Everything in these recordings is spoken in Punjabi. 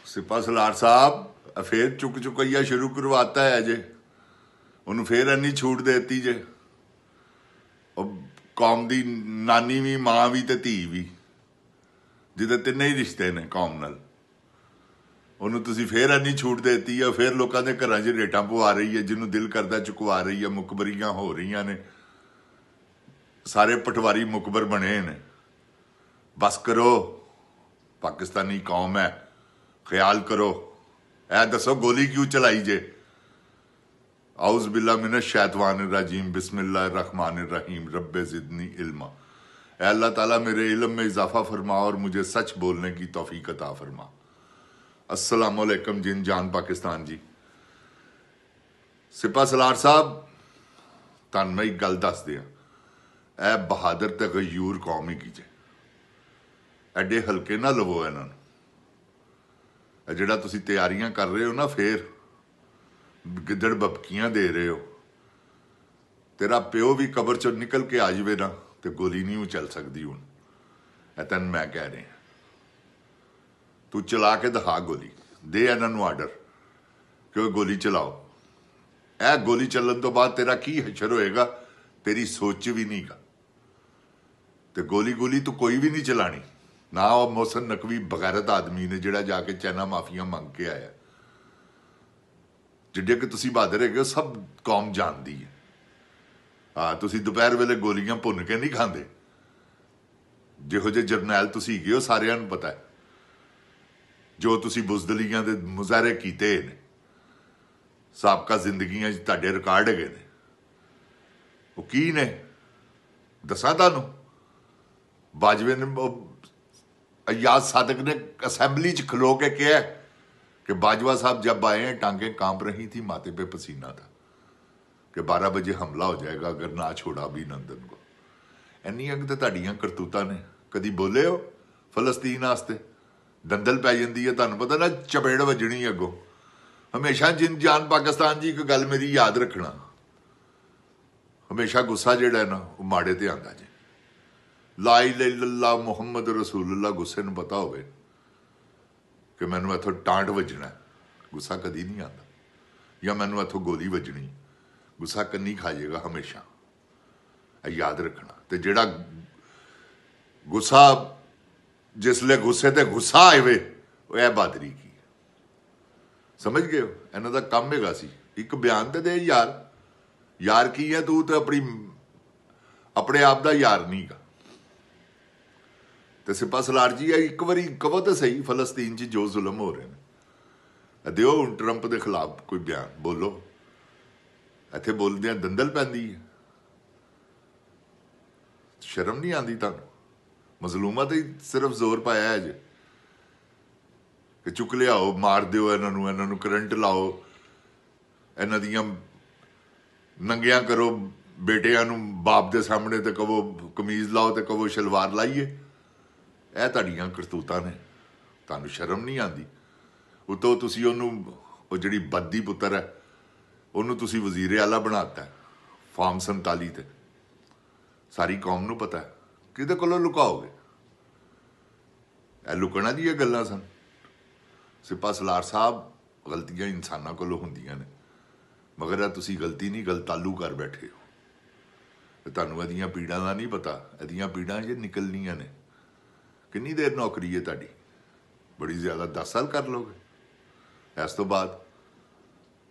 ਸਿਪਾ ਸਲਾਰ ਸਾਹਿਬ ਫੇਰ ਚੁੱਕ ਚੁਕਈਆ ਸ਼ੁਰੂ ਕਰਵਾਤਾ ਹੈ ਜੇ ਉਹਨੂੰ ਫੇਰ ਇੰਨੀ ਛੂਟ ਦੇਤੀ ਜੇ ਉਹ ਕੌਮ ਦੀ ਨਾਨੀ ਵੀ ਮਾਂ ਵੀ ਤੇ ਧੀ ਵੀ ਜਿਹਦੇ ਤਿੰਨੇ ਹੀ ਰਿਸ਼ਤੇ ਨੇ ਕੌਮ ਨਾਲ ਉਹਨੂੰ ਤੁਸੀਂ ਫੇਰ ਇੰਨੀ ਛੂਟ ਦੇਤੀ ਆ ਫੇਰ ਲੋਕਾਂ ਦੇ ਘਰਾਂ 'ਚ ਰੇਟਾਂ ਪਵਾ ਰਹੀ ਹੈ ਜਿਹਨੂੰ ਦਿਲ ਕਰਦਾ ਚੁਕਵਾ ਰਹੀ ਹੈ ਮੁਕਬਰੀਆਂ ਹੋ ਰਹੀਆਂ ਨੇ ਸਾਰੇ ਪਟਵਾਰੀ ਮੁਕਬਰ ਬਣੇ ਨੇ ਬਸ ਕਰੋ ਪਾਕਿਸਤਾਨੀ ਕੌਮ ਹੈ ਖਿਆਲ ਕਰੋ ਇਹ ਦੱਸੋ ਗੋਲੀ ਕਿਉਂ ਚਲਾਈ ਜੇ ਆउज़ बिल्लाह मिनश शैतानिर रजीम बिस्मिल्लाहिर रहमानिर रहीम रब्बे ज़िदनी इल्मा अल्लाह ताला मेरे इल्म में इजाफा फरमा और मुझे सच बोलने की तौफीक अता फरमा। अस्सलाम वालेकुम जिन जान पाकिस्तान जी। सिपा सलार साहब तुहानूं मैं एक गल दस दियां ए बहादुर ते गयूर कौम ही जे एडे हल्के ना लवो इन्हां नूं जिहड़ा तुसीं तैयारियां कर रहे हो ना फिर गिदड़ बपकियां दे रहे हो तेरा प्यो भी कबर चो निकल के आ जाए ना तो गोली नहीं चल सकती हूँ तेन मैं कह रहा तू चला के दिखा गोली दे इन्हों आर्डर कि गोली चलाओ ए गोली चलन तो बाद तेरा की हशर होएगा तेरी सोच भी नहीं गा तो गोली तू कोई भी नहीं चलानी ना वो मोहसन नकवी बगैरत आदमी ने जिहड़ा जाके चाइना माफिया मंग के आया जिड्डे कि तुसीं बहादुर है सब कौम जानती है। हाँ तुसीं दोपहर वेले गोलियां भुन के नहीं खाते जिहो जे जरनैल तुसीं गए हो सारिਆਂ ਨੂੰ पता है जो तुसीं बुज़दिलियां दे मुजाहरे कीते ने साबका जिंदगियां तुहाडे रिकार्ड हैगे ने वो की ने दसां तुहानूं बाजवे ने अयाज सादक ने असैंबली च खलो के कहा कि बाजवा साहब जब आए हैं टांगे कांप रही थी माथे पे पसीना था कि 12 बजे हमला हो जाएगा अगर ना छोड़ा भी नंदन को इन्नियां तो तुहाडियां करतूतां ने कदी बोले हो फलस्तीन वास्ते दंदल पै जाती है तुहानूं पता ना चपेड़ वजनी अगों हमेशा जिन जान पाकिस्तान जी एक गल मेरी याद रखना हमेशा गुस्सा जिहड़ा है ना वो माड़े ते आंदा जे ला इलाहा इल्लल्लाह मुहम्मद रसूलुल्लाह गुस्से नूं पता होवे कि मैनू इथों टांट वजना गुस्सा कदी नहीं आता या मैनू इथों गोली वजनी गुस्सा कन्नी खा जाएगा हमेशा याद रखना तो जिहड़ा गुस्सा जिसले गुस्से ते गुस्सा आए वो यह बहादुरी की समझ गए हो इन्हां दा काम हैगा सी एक बयान तो दे यार की है तू तो अपने आप का यार नहीं गा तो सिपा सलार जी एक बारी कहो तो सही फलस्तीन च जो जुल्म हो रहे हैं दिओ हुण ट्रंप के खिलाफ कोई बयान बोलो इत्थे बोलदे दंदल पैंदी है शर्म नहीं आती तुहानूं मजलूमा तो सिर्फ जोर पाया है जे कि चुक लियाओ मार दिओ इन्हों करंट लाओ इन्हां दियां नंगियां करो बेटियां नूं बाप दे सामने तो कहो कमीज लाओ तो कहो शलवार लाइए ਇਹ ਤੁਹਾਡੀਆਂ ਕਰਤੂਤਾਂ ਨੇ ਤੁਹਾਨੂੰ ਸ਼ਰਮ ਨਹੀਂ ਆਉਂਦੀ ਉਤੋਂ ਤੁਸੀਂ ਉਹਨੂੰ ਉਹ ਜਿਹੜੀ ਬੱਦੀ ਪੁੱਤਰ ਹੈ ਉਹਨੂੰ ਤੁਸੀਂ ਵਜ਼ੀਰ ਆਲਾ ਬਣਾਤਾ ਫਾਰਮ 47 ਤੇ ਸਾਰੀ ਕੌਮ ਨੂੰ ਪਤਾ ਹੈ ਕਿਹਦੇ ਕੋਲੋਂ ਲੁਕਾਓਗੇ ਇਹ ਲੁਕਣਾ ਦੀਆਂ ਗੱਲਾਂ ਸਨ ਸਿਪਾ ਸਲਾਰ ਸਾਹਿਬ ਗਲਤੀਆਂ ਇਨਸਾਨਾਂ ਕੋਲੋਂ ਹੁੰਦੀਆਂ ਨੇ ਮਗਰ ਇਹ ਤੁਸੀਂ ਗਲਤੀ ਨਹੀਂ ਗਲਤਾਲੂ ਕਰ ਬੈਠੇ ਹੋ ਤੁਹਾਨੂੰ ਇਹਦੀਆਂ ਪੀੜਾਂ ਦਾ ਨਹੀਂ ਪਤਾ ਇਹਦੀਆਂ ਪੀੜਾਂ ਜੇ ਨਿਕਲਣੀਆਂ ਨੇ किन्नी देर नौकरी है ताड़ी बड़ी ज़्यादा 10 साल कर लोगे इस तो बाद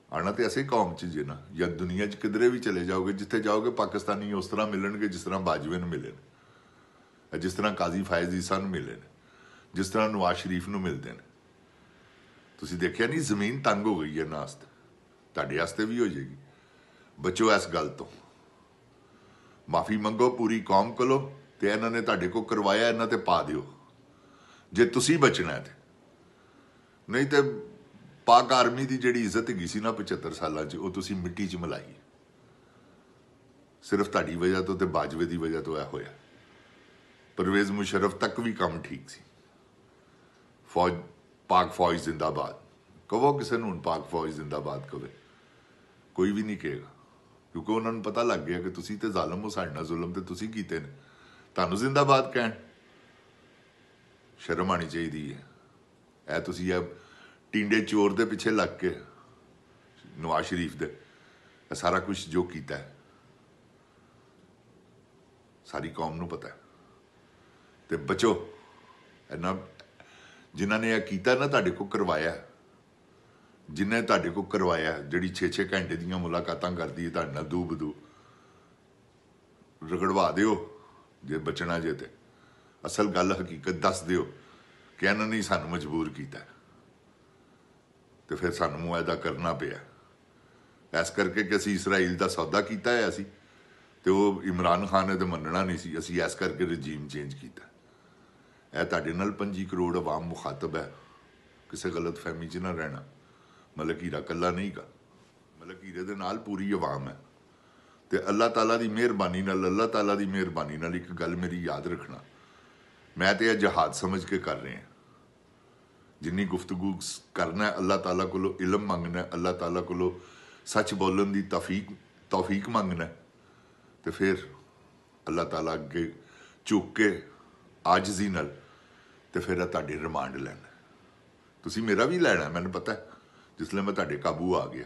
आना तो ऐसे ही कौम च जे ना या दुनिया च किधरे भी चले जाओगे जिथे जाओगे पाकिस्तानी उस तरह मिलणगे जिस तरह बाजवे नूं मिले ने जिस तरह काजी फायज ईसा नूं मिले ने जिस तरह नवाज शरीफ नूं मिलते हैं तुसीं देखिया नहीं जमीन तंग हो गई है इन्हां वास्ते तुहाडे वास्ते भी हो जाएगी बचो इस गल तो माफ़ी मंगो पूरी कौम कोलों ते इन्हां ने तुहाडे को करवाया इन्हां ते पा दिओ जे तुसीं बचना है नहीं तो पाक आर्मी की जिहड़ी इज्जत हैगी सी ना 75 सालों वो तुसीं मिट्टी च मिलाई सिर्फ तुहाडी वजह तो ते बाजवे की वजह तो यह होया परवेज़ मुशर्रफ तक भी काम ठीक सी फौज पाक फौज जिंदाबाद कहो किसी नूं पाक फौज जिंदाबाद कहे कोई भी नहीं कहेगा क्योंकि उन्होंने पता लग गया कि तुसीं ते ज़ालम हो साडे नाल जुल्म ते तुसीं कीते ने तुहानूं जिंदाबाद कहण शर्म आनी चाहिए है तुसीं ਟਿੰਡੇ ਚੋਰ ਦੇ ਪਿੱਛੇ ਲੱਗ ਕੇ ਨਵਾਜ਼ ਸ਼ਰੀਫ ਦੇ ਸਾਰਾ ਕੁਝ ਜੋ ਕੀਤਾ ਹੈ ਸਾਰੀ ਕੌਮ ਨੂੰ ਪਤਾ ਹੈ। ਤੇ ਬਚੋ ਇਹਨਾਂ ਜਿਨ੍ਹਾਂ ਨੇ ਇਹ ਕੀਤਾ ਨਾ, ਤੁਹਾਡੇ ਕੋਲ ਕਰਵਾਇਆ, ਜਿਨ੍ਹਾਂ ਨੇ ਤੁਹਾਡੇ ਕੋਲ ਕਰਵਾਇਆ, ਜਿਹੜੀ 6-6 ਘੰਟੇ ਦੀਆਂ ਮੁਲਾਕਾਤਾਂ ਕਰਦੀ ਹੈ ਤੁਹਾਡੇ ਨਾਲ ਦੂ ਬਦੂ, ਰਗੜਵਾ ਦਿਓ ਜੇ ਬਚਣਾ ਜੇ। ਤੇ ਅਸਲ ਗੱਲ ਹਕੀਕਤ ਦੱਸ ਦਿਓ ਕਿ ਇਹਨਾਂ ਨੇ ਸਾਨੂੰ ਮਜਬੂਰ ਕੀਤਾ ਤੇ ਫਿਰ ਸਾਨੂੰ ਮੁਆਇਦਾ ਕਰਨਾ ਪਿਆ ਇਸ ਕਰਕੇ ਕਿ ਅਸੀਂ ਇਸਰਾਈਲ ਦਾ ਸੌਦਾ ਕੀਤਾ ਹੋਇਆ ਸੀ ਤੇ ਉਹ ਇਮਰਾਨ ਖਾਨ ਨੇ ਤਾਂ ਮੰਨਣਾ ਨਹੀਂ ਸੀ, ਅਸੀਂ ਇਸ ਕਰਕੇ ਰਜੀਮ ਚੇਂਜ ਕੀਤਾ। ਇਹ ਤੁਹਾਡੇ ਨਾਲ 25 ਕਰੋੜ ਆਵਾਮ ਮੁਖਾਤਬ ਹੈ, ਕਿਸੇ ਗਲਤ ਫਹਿਮੀ 'ਚ ਨਾ ਰਹਿਣਾ। ਮਲਕ ਹੀਰਾ ਇਕੱਲਾ ਨਹੀਂ ਗਾ, ਮਲਕ ਹੀਰੇ ਦੇ ਨਾਲ ਪੂਰੀ ਆਵਾਮ ਹੈ। ਤੇ ਅੱਲਾਹ ਤਾਲਾ ਦੀ ਮਿਹਰਬਾਨੀ ਨਾਲ, ਅੱਲਾਹ ਤਾਲਾ ਦੀ ਮਿਹਰਬਾਨੀ ਨਾਲ ਇੱਕ ਗੱਲ ਮੇਰੀ ਯਾਦ ਰੱਖਣਾ, ਮੈਂ ਤੇ ਇਹ ਜਹਾਦ ਸਮਝ ਕੇ ਕਰ ਰਹੇ ਹਾਂ। ਜਿੰਨੀ ਗੁਫ਼ਤਗੂ ਕਰਨਾ ਅੱਲਾਹ ਤਾਲਾ ਕੋਲੋਂ ਇਲਮ ਮੰਗਣਾ, ਅੱਲਾਹ ਤਾਲਾ ਕੋਲੋਂ ਸੱਚ ਬੋਲਣ ਦੀ ਤੌਫੀਕ ਮੰਗਣਾ, ਤੇ ਫਿਰ ਅੱਲਾਹ ਤਾਲਾ ਅੱਗੇ ਝੁੱਕ ਕੇ ਆਜਜ਼ੀ ਨਾਲ ਤੇ ਫਿਰ ਤੁਹਾਡੇ ਰਿਮਾਂਡ ਲੈਣਾ। ਤੁਸੀਂ ਮੇਰਾ ਵੀ ਲੈਣਾ, ਮੈਨੂੰ ਪਤਾ। ਜਿਸਲੇ ਮੈਂ ਤੁਹਾਡੇ ਕਾਬੂ ਆ ਗਿਆ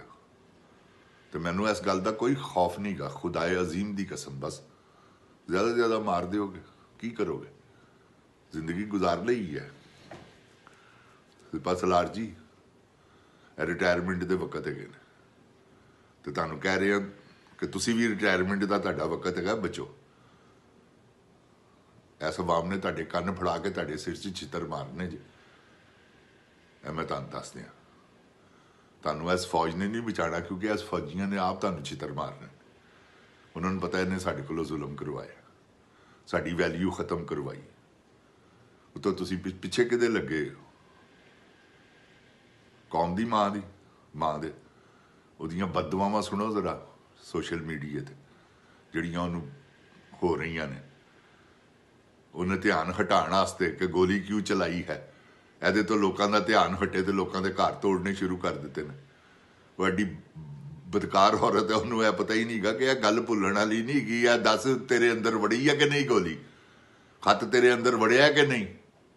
ਤੇ ਮੈਨੂੰ ਇਸ ਗੱਲ ਦਾ ਕੋਈ ਖੌਫ ਨਹੀਂ ਗਾ, ਖੁਦਾਏ ਅਜ਼ੀਮ ਦੀ ਕਸਮ। ਬਸ ਜ਼ਿਆਦਾ ਤੋਂ ਜ਼ਿਆਦਾ ਮਾਰ ਦਿਓਗੇ, ਕੀ ਕਰੋਗੇ? ਜ਼ਿੰਦਗੀ ਗੁਜ਼ਾਰ ਲਈ ਹੈ। ਸਿਪਾ ਸਲਾਰ ਜੀ ਰਿਟਾਇਰਮੈਂਟ ਦੇ ਵਕਤ ਹੈਗੇ ਨੇ ਤੇ ਤੁਹਾਨੂੰ ਕਹਿ ਰਹੇ ਹਾਂ ਕਿ ਤੁਸੀਂ ਵੀ ਰਿਟਾਇਰਮੈਂਟ ਦਾ ਤੁਹਾਡਾ ਵਕਤ ਹੈਗਾ, ਬਚੋ। ਇਸ ਆਵਾਮ ਨੇ ਤੁਹਾਡੇ ਕੰਨ ਫੜਾ ਕੇ ਤੁਹਾਡੇ ਸਿਰ 'ਚ ਛਿੱਤਰ ਮਾਰਨੇ ਜੇ, ਇਹ ਮੈਂ ਤੁਹਾਨੂੰ ਦੱਸ ਦਿਆਂ। ਤੁਹਾਨੂੰ ਇਸ ਫੌਜ ਨੇ ਨਹੀਂ ਬਚਾਉਣਾ, ਕਿਉਂਕਿ ਇਸ ਫੌਜੀਆਂ ਨੇ ਆਪ ਤੁਹਾਨੂੰ ਛਿੱਤਰ ਮਾਰਨੇ। ਉਹਨਾਂ ਨੂੰ ਪਤਾ ਇਹਨੇ ਸਾਡੇ ਕੋਲੋਂ ਜ਼ੁਲਮ ਕਰਵਾਇਆ, ਸਾਡੀ ਵੈਲਿਊ ਖਤਮ ਕਰਵਾਈ। ਉਤੋਂ ਤੁਸੀਂ ਪਿੱਛੇ ਕਿਹਦੇ ਲੱਗੇ? ਕੌਮ ਦੀ ਮਾਂ ਦੇ ਉਹਦੀਆਂ ਬਦਦੁਆਵਾਂ ਸੁਣੋ ਜ਼ਰਾ ਸੋਸ਼ਲ ਮੀਡੀਆ 'ਤੇ ਜਿਹੜੀਆਂ ਉਹਨੂੰ ਹੋ ਰਹੀਆਂ ਨੇ। ਉਹਨੇ ਧਿਆਨ ਹਟਾਉਣ ਵਾਸਤੇ ਕਿ ਗੋਲੀ ਕਿਉਂ ਚਲਾਈ ਹੈ, ਇਹਦੇ ਤੋਂ ਲੋਕਾਂ ਦਾ ਧਿਆਨ ਹਟੇ ਤੇ ਲੋਕਾਂ ਦੇ ਘਰ ਤੋੜਨੇ ਸ਼ੁਰੂ ਕਰ ਦਿੱਤੇ ਨੇ। ਉਹ ਐਡੀ ਬਦਕਾਰ ਔਰਤ ਹੈ, ਉਹਨੂੰ ਇਹ ਪਤਾ ਹੀ ਨਹੀਂ ਗਾ ਕਿ ਇਹ ਗੱਲ ਭੁੱਲਣ ਵਾਲੀ ਨਹੀਂ ਹੈਗੀ। ਆ ਦੱਸ, ਤੇਰੇ ਅੰਦਰ ਵੜੀ ਹੈ ਕਿ ਨਹੀਂ ਗੋਲੀ? ਖੱਤ ਤੇਰੇ ਅੰਦਰ ਵੜਿਆ ਕਿ ਨਹੀਂ?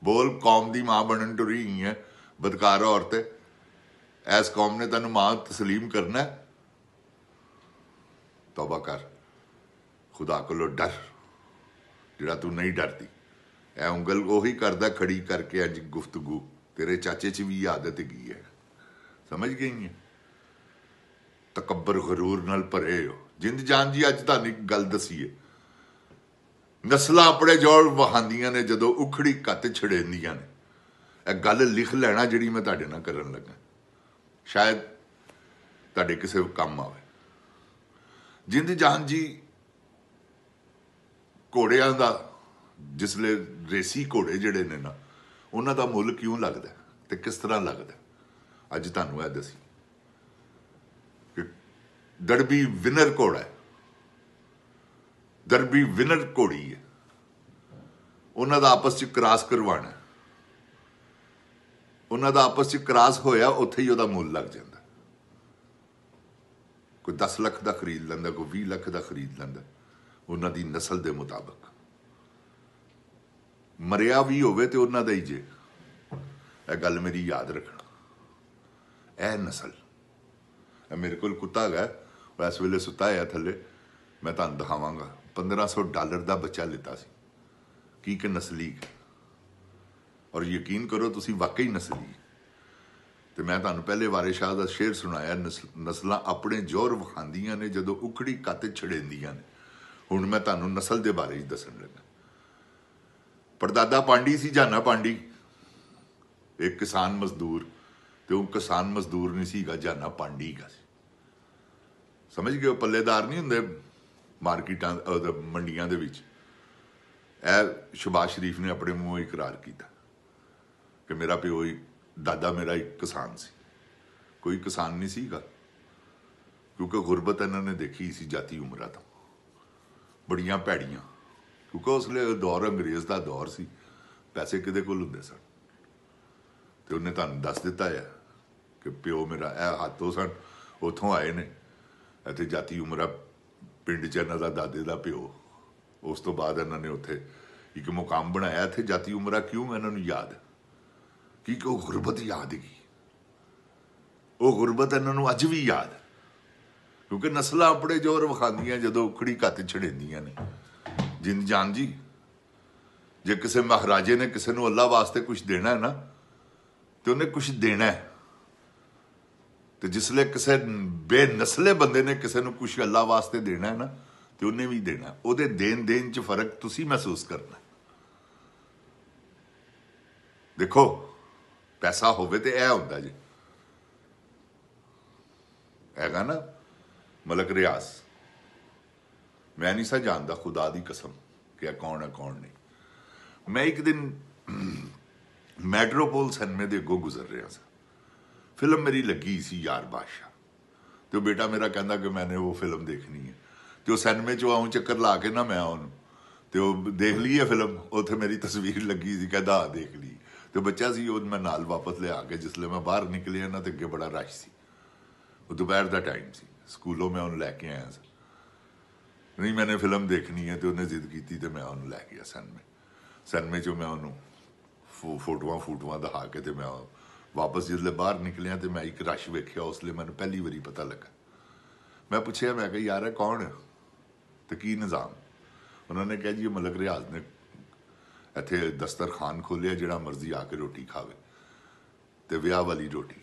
ਬੋਲ। ਕੌਮ ਦੀ ਮਾਂ ਬਣਨ ਟੁਰੀ ਹੀ ਹੈ ਬਦਕਾਰ ਔਰਤ। ਇਸ ਕੌਮ ਨੇ ਤੈਨੂੰ ਮਾਂ ਤਸਲੀਮ ਕਰਨਾ। ਤੌਬਾ ਕਰ, ਖੁਦਾ ਕੋਲੋਂ ਡਰ ਜਿਹੜਾ ਤੂੰ ਨਹੀਂ ਡਰਦੀ। ਇਹ ਉਂਗਲ ਉਹੀ ਕਰਦਾ ਖੜੀ ਕਰਕੇ ਅੱਜ ਗੁਫ਼ਤਗੂ ਤੇਰੇ ਚਾਚੇ 'ਚ ਵੀ ਆਦਤ ਹੈਗੀ ਹੈ, ਸਮਝ ਗਈ ਹੈ? ਤਕੱਬਰ ਗਰੂਰ ਨਾਲ ਭਰੇ ਹੋ। ਜਿੰਦ ਜਾਨ ਜੀ, ਅੱਜ ਤੁਹਾਨੂੰ ਇੱਕ ਗੱਲ ਦਸੀਏ, ਨਸਲਾਂ ਆਪਣੇ ਜੋੜ ਵਹਾਉਂਦੀਆਂ ਨੇ ਜਦੋਂ ਉਖੜੀ ਕੱਤ ਛੜੇਂਦੀਆਂ ਨੇ। ਇਹ ਗੱਲ ਲਿਖ ਲੈਣਾ ਜਿਹੜੀ ਮੈਂ ਤੁਹਾਡੇ ਨਾਲ ਕਰਨ ਲੱਗਾ, ਸ਼ਾਇਦ ਤੁਹਾਡੇ ਕਿਸੇ ਕੰਮ ਆਵੇ। ਜਿੰਦ ਜਾਨ ਜੀ, ਘੋੜਿਆਂ ਦਾ ਜਿਸਲੇ ਰੇਸੀ ਘੋੜੇ ਜਿਹੜੇ ਨੇ ਨਾ, ਉਹਨਾਂ ਦਾ ਮੁੱਲ ਕਿਉਂ ਲੱਗਦਾ ਤੇ ਕਿਸ ਤਰ੍ਹਾਂ ਲੱਗਦਾ, ਅੱਜ ਤੁਹਾਨੂੰ ਇਹ ਦੱਸੀ। ਕਿ ਦਰਬੀ ਵਿਨਰ ਘੋੜਾ ਹੈ, ਦਰਬੀ ਵਿਨਰ ਘੋੜੀ ਹੈ, ਉਹਨਾਂ ਦਾ ਆਪਸ 'ਚ ਕ੍ਰਾਸ ਕਰਵਾਉਣਾ। ਉਹਨਾਂ ਦਾ ਆਪਸ 'ਚ ਕ੍ਰਾਸ ਹੋਇਆ, ਉੱਥੇ ਹੀ ਉਹਦਾ ਮੁੱਲ ਲੱਗ ਜਾਂਦਾ। ਕੋਈ 10 ਲੱਖ ਦਾ ਖਰੀਦ ਲੈਂਦਾ, ਕੋਈ 20 ਲੱਖ ਦਾ ਖਰੀਦ ਲੈਂਦਾ, ਉਹਨਾਂ ਦੀ ਨਸਲ ਦੇ ਮੁਤਾਬਕ। ਮਰਿਆ ਵੀ ਹੋਵੇ ਤੇ ਉਹਨਾਂ ਦਾ ਹੀ ਜੇ। ਇਹ ਗੱਲ ਮੇਰੀ ਯਾਦ ਰੱਖਣਾ। ਇਹ ਨਸਲ, ਇਹ ਮੇਰੇ ਕੋਲ ਕੁੱਤਾ ਹੈਗਾ, ਉਹ ਇਸ ਵੇਲੇ ਸੁੱਤਾ ਹੈ ਥੱਲੇ, ਮੈਂ ਤੁਹਾਨੂੰ ਦਿਖਾਵਾਂਗਾ। $1500 ਦਾ ਬੱਚਾ ਲਿੱਤਾ ਸੀ। ਕੀ ਕਿ ਨਸਲੀ, ਔਰ ਯਕੀਨ ਕਰੋ ਤੁਸੀਂ ਵਾਕਈ ਨਸਲੀ। ਤੇ ਮੈਂ ਤੁਹਾਨੂੰ ਪਹਿਲੇ ਵਾਰਿਸ ਸ਼ਾਹ ਦਾ ਸ਼ੇਰ ਸੁਣਾਇਆ, ਨਸਲਾਂ ਆਪਣੇ ਜ਼ੋਰ ਵਿਖਾਉਂਦੀਆਂ ਨੇ ਜਦੋਂ ਉਖੜੀ ਕੱਤ ਛੜੇਂਦੀਆਂ ਨੇ। ਹੁਣ ਮੈਂ ਤੁਹਾਨੂੰ ਨਸਲ ਦੇ ਬਾਰੇ ਹੀ ਦੱਸਣ ਲੱਗਾ। ਪੜਦਾਦਾ ਪਾਂਡੀ ਸੀ, ਜਾਨਾ ਪਾਂਡੀ, ਇੱਕ ਕਿਸਾਨ ਮਜ਼ਦੂਰ, ਤੇ ਉਹ ਕਿਸਾਨ ਮਜ਼ਦੂਰ ਨਹੀਂ ਸੀਗਾ, ਜਾਨਾ ਪਾਂਡੀ ਦਾ ਸੀ। ਸਮਝ ਗਏ? ਉਹ ਪੱਲੇਦਾਰ ਨਹੀਂ ਹੁੰਦੇ ਮਾਰਕੀਟਾਂ ਮੰਡੀਆਂ ਦੇ ਵਿੱਚ। ਇਹ ਸ਼ਬਾਜ਼ ਸ਼ਰੀਫ ਨੇ ਆਪਣੇ ਮੂੰਹੋਂ ਇਕਰਾਰ ਕੀਤਾ ਕਿ ਮੇਰਾ ਪਿਓ ਹੀ, ਦਾਦਾ ਮੇਰਾ ਇੱਕ ਕਿਸਾਨ ਸੀ। ਕੋਈ ਕਿਸਾਨ ਨਹੀਂ ਸੀਗਾ, ਕਿਉਂਕਿ ਗੁਰਬਤ ਇਹਨਾਂ ਨੇ ਦੇਖੀ ਸੀ ਜਾਤੀ ਉਮਰਾਂ ਤੋਂ, ਬੜੀਆਂ ਭੈੜੀਆਂ। ਕਿਉਂਕਿ ਉਸ ਵੇਲੇ ਦੌਰ ਅੰਗਰੇਜ਼ ਦਾ ਦੌਰ ਸੀ, ਪੈਸੇ ਕਿਹਦੇ ਕੋਲ ਹੁੰਦੇ ਸਨ। ਤੇ ਉਹਨੇ ਤੁਹਾਨੂੰ ਦੱਸ ਦਿੱਤਾ ਹੈ ਕਿ ਪਿਓ ਮੇਰਾ ਇਹ ਹੱਥੋਂ ਸਨ, ਉੱਥੋਂ ਆਏ ਨੇ। ਇੱਥੇ ਜਾਤੀ ਉਮਰਾ ਪਿੰਡ 'ਚ ਇਹਨਾਂ ਦਾ ਦਾਦੇ ਦਾ ਪਿਓ। ਉਸ ਤੋਂ ਬਾਅਦ ਇਹਨਾਂ ਨੇ ਉੱਥੇ ਇੱਕ ਮੁਕਾਮ ਬਣਾਇਆ। ਇੱਥੇ ਜਾਤੀ ਉਮਰਾ ਕਿਉਂ? ਇਹਨਾਂ ਨੂੰ ਯਾਦ ਕਿ ਉਹ ਗੁਰਬਤ ਯਾਦ ਹੈਗੀ। ਉਹ ਗੁਰਬਤ ਇਹਨਾਂ ਨੂੰ ਅੱਜ ਵੀ ਯਾਦ ਹੈ, ਕਿਉਂਕਿ ਨਸਲਾਂ ਆਪਣੇ ਜ਼ੋਰ ਵਿਖਾਉਂਦੀਆਂ ਜਦੋਂ ਉਖੜੀ ਘੱਤ ਛੜੇਂਦੀਆਂ ਨੇ। ਜਿੰਦ ਜਾਨ ਜੀ, ਜੇ ਕਿਸੇ ਮਹਾਰਾਜੇ ਨੇ ਕਿਸੇ ਨੂੰ ਅੱਲਾ ਵਾਸਤੇ ਕੁਝ ਦੇਣਾ ਹੈ ਨਾ, ਤੇ ਉਹਨੇ ਕੁਝ ਦੇਣਾ ਹੈ। ਤੇ ਜਿਸਲੇ ਕਿਸੇ ਬੇਨਸਲੇ ਬੰਦੇ ਨੇ ਕਿਸੇ ਨੂੰ ਕੁਝ ਅੱਲਾ ਵਾਸਤੇ ਦੇਣਾ ਹੈ ਨਾ, ਤੇ ਉਹਨੇ ਵੀ ਦੇਣਾ। ਉਹਦੇ ਦੇਣ 'ਚ ਫਰਕ ਤੁਸੀਂ ਮਹਿਸੂਸ ਕਰਨਾ। ਦੇਖੋ, ਪੈਸਾ ਹੋਵੇ ਤੇ ਇਹ ਹੁੰਦਾ ਜੀ, ਹੈਗਾ ਨਾ ਮਲਕ ਰਿਆਜ਼, ਮੈਂ ਨਹੀਂ ਸਾ ਜਾਣਦਾ ਖੁਦਾ ਦੀ ਕਸਮ ਕਿ ਇਹ ਕੌਣ ਹੈ ਕੌਣ ਨਹੀਂ। ਮੈਂ ਇੱਕ ਦਿਨ ਮੈਟਰੋਪੋਲ ਸਿਨੇਮੇ ਦੇ ਅੱਗੋਂ ਗੁਜ਼ਰ ਰਿਹਾ ਸੀ, ਫਿਲਮ ਮੇਰੀ ਲੱਗੀ ਸੀ ਯਾਰ ਬਾਦਸ਼ਾਹ, ਤੇ ਉਹ ਬੇਟਾ ਮੇਰਾ ਕਹਿੰਦਾ ਕਿ ਮੈਨੇ ਉਹ ਫਿਲਮ ਦੇਖਣੀ ਹੈ। ਤੇ ਉਹ ਸਿਨੇਮੇ 'ਚੋਂ ਆਉਂ ਚੱਕਰ ਲਾ ਕੇ ਨਾ ਮੈਂ ਉਹਨੂੰ, ਤੇ ਉਹ ਦੇਖ ਲਈ ਹੈ ਫਿਲਮ, ਉੱਥੇ ਮੇਰੀ ਤਸਵੀਰ ਲੱਗੀ ਸੀ, ਕਹਿੰਦਾ ਦੇਖ ਲਈ। ਤੇ ਬੱਚਾ ਸੀ ਉਹ, ਮੈਂ ਨਾਲ ਵਾਪਸ ਲਿਆ ਕੇ ਜਿਸਲੇ ਮੈਂ ਬਾਹਰ ਨਿਕਲਿਆ ਨਾ, ਤੇ ਅੱਗੇ ਬੜਾ ਰਸ਼ ਸੀ, ਉਹ ਦੁਪਹਿਰ ਦਾ ਟਾਈਮ ਸੀ, ਸਕੂਲੋਂ ਮੈਂ ਉਹਨੂੰ ਲੈ ਕੇ ਆਇਆ ਸੀ। ਨਹੀਂ ਮੈਨੇ ਫਿਲਮ ਦੇਖਣੀ ਹੈ, ਤੇ ਉਹਨੇ ਜ਼ਿੱਦ ਕੀਤੀ ਤੇ ਮੈਂ ਉਹਨੂੰ ਲੈ ਗਿਆ ਸਿਨੇਮੇ 'ਚੋਂ ਮੈਂ ਉਹਨੂੰ ਫੋਟੋਆਂ ਦਿਖਾ ਕੇ, ਤੇ ਮੈਂ ਵਾਪਸ ਜਿਸਲੇ ਬਾਹਰ ਨਿਕਲਿਆ ਤੇ ਮੈਂ ਇੱਕ ਰਸ਼ ਵੇਖਿਆ, ਉਸ ਲਈ ਮੈਨੂੰ ਪਹਿਲੀ ਵਾਰੀ ਪਤਾ ਲੱਗਾ। ਮੈਂ ਪੁੱਛਿਆ, ਮੈਂ ਕਿਹਾ ਯਾਰ ਇਹ ਕੌਣ ਹੈ ਤੇ ਕੀ ਨਿਜ਼ਾਮ? ਉਹਨਾਂ ਨੇ ਕਿਹਾ ਜੀ ਇਹ ਮਲਕ ਰਿਆਜ਼ ਨੇ ਇੱਥੇ ਦਸਤਰਖਾਨ ਖੋਲ੍ਹਿਆ, ਜਿਹੜਾ ਮਰਜ਼ੀ ਆ ਕੇ ਰੋਟੀ ਖਾਵੇ, ਤੇ ਵਿਆਹ ਵਾਲੀ ਰੋਟੀ।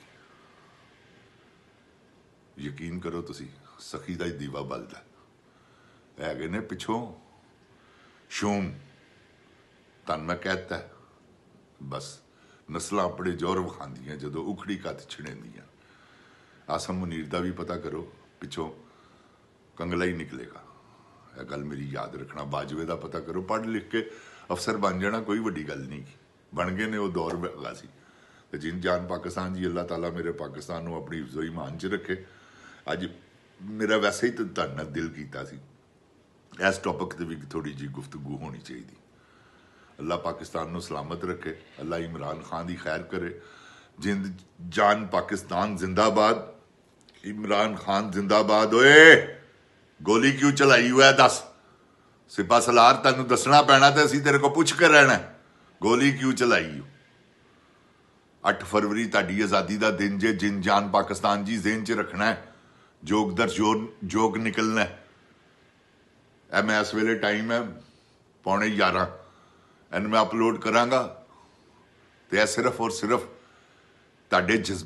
ਯਕੀਨ ਕਰੋ ਤੁਸੀਂ, ਸਖੀ ਦਾ ਹੀ ਦੀਵਾ ਬਲਦਾ। ਹੈਗੇ ਨੇ ਪਿੱਛੋਂ ਸ਼ੂਮ, ਤੁਹਾਨੂੰ ਮੈਂ ਕਹਿਤਾ, ਬਸ ਨਸਲਾਂ ਆਪਣੇ ਜ਼ੋਰ ਵਿਖਾਉਂਦੀਆਂ ਜਦੋਂ ਉਖੜੀ ਕੱਤ ਛਿੜੇਂਦੀਆਂ। ਆਸਮ ਮੁਨੀਰ ਦਾ ਵੀ ਪਤਾ ਕਰੋ, ਪਿੱਛੋਂ ਕੰਗਲਾ ਹੀ ਨਿਕਲੇਗਾ। ਇਹ ਗੱਲ ਮੇਰੀ ਯਾਦ ਰੱਖਣਾ। ਬਾਜਵੇ ਦਾ ਪਤਾ ਕਰੋ, ਪੜ੍ਹ ਲਿਖ ਕੇ ਅਫਸਰ ਬਣ ਜਾਣਾ ਕੋਈ ਵੱਡੀ ਗੱਲ ਨਹੀਂ, ਬਣ ਗਏ ਨੇ, ਉਹ ਦੌਰ ਹੈਗਾ ਸੀ। ਤੇ ਜਿਨ ਜਾਨ ਪਾਕਿਸਤਾਨ ਜੀ, ਅੱਲਾਹ ਤਾਲਾ ਮੇਰੇ ਪਾਕਿਸਤਾਨ ਨੂੰ ਆਪਣੀ ਹਿਫਜ਼ੋ ਈਮਾਨ 'ਚ ਰੱਖੇ। ਅੱਜ ਮੇਰਾ ਵੈਸੇ ਹੀ ਤੁਹਾਡੇ ਨਾਲ ਦਿਲ ਕੀਤਾ ਸੀ ਇਸ ਟੌਪਿਕ 'ਤੇ ਵੀ ਥੋੜ੍ਹੀ ਜਿਹੀ ਗੁਫ਼ਤਗੂ ਹੋਣੀ ਚਾਹੀਦੀ। ਅੱਲਾਹ ਪਾਕਿਸਤਾਨ ਨੂੰ ਸਲਾਮਤ ਰੱਖੇ, ਅੱਲਾਹ ਇਮਰਾਨ ਖਾਨ ਦੀ ਖੈਰ ਕਰੇ। ਜਿੰਦ ਜਾਨ ਪਾਕਿਸਤਾਨ ਜ਼ਿੰਦਾਬਾਦ, ਇਮਰਾਨ ਖਾਨ ਜ਼ਿੰਦਾਬਾਦ। ਓਏ ਗੋਲੀ ਕਿਉਂ ਚਲਾਈ ਹੋਇਆ ਦੱਸ? ਸਿਪਾ ਸਲਾਰ ਤੈਨੂੰ ਦੱਸਣਾ ਪੈਣਾ, ਤੇ ਅਸੀਂ ਤੇਰੇ ਕੋਲ ਪੁੱਛ ਕੇ ਰਹਿਣਾ ਗੋਲੀ ਕਿਉਂ ਚਲਾਈ। 8 ਫਰਵਰੀ ਤੁਹਾਡੀ ਆਜ਼ਾਦੀ ਦਾ ਦਿਨ ਜੇ, ਜਿੰਦ ਜਾਨ ਪਾਕਿਸਤਾਨ ਜੀ ਜ਼ਿਹਨ 'ਚ ਰੱਖਣਾ ਹੈ, ਜੋਗ ਦਰ ਜੋਗ ਨਿਕਲਣਾ ਹੈ। ਇਹ ਮੈਂ ਇਸ ਵੇਲੇ ਟਾਈਮ ਹੈ 11:15, ਇਹਨੂੰ ਮੈਂ ਅਪਲੋਡ ਕਰਾਂਗਾ, ਤੇ ਇਹ ਸਿਰਫ ਔਰ ਸਿਰਫ ਤੁਹਾਡੇ ਜਜ਼ਬਾ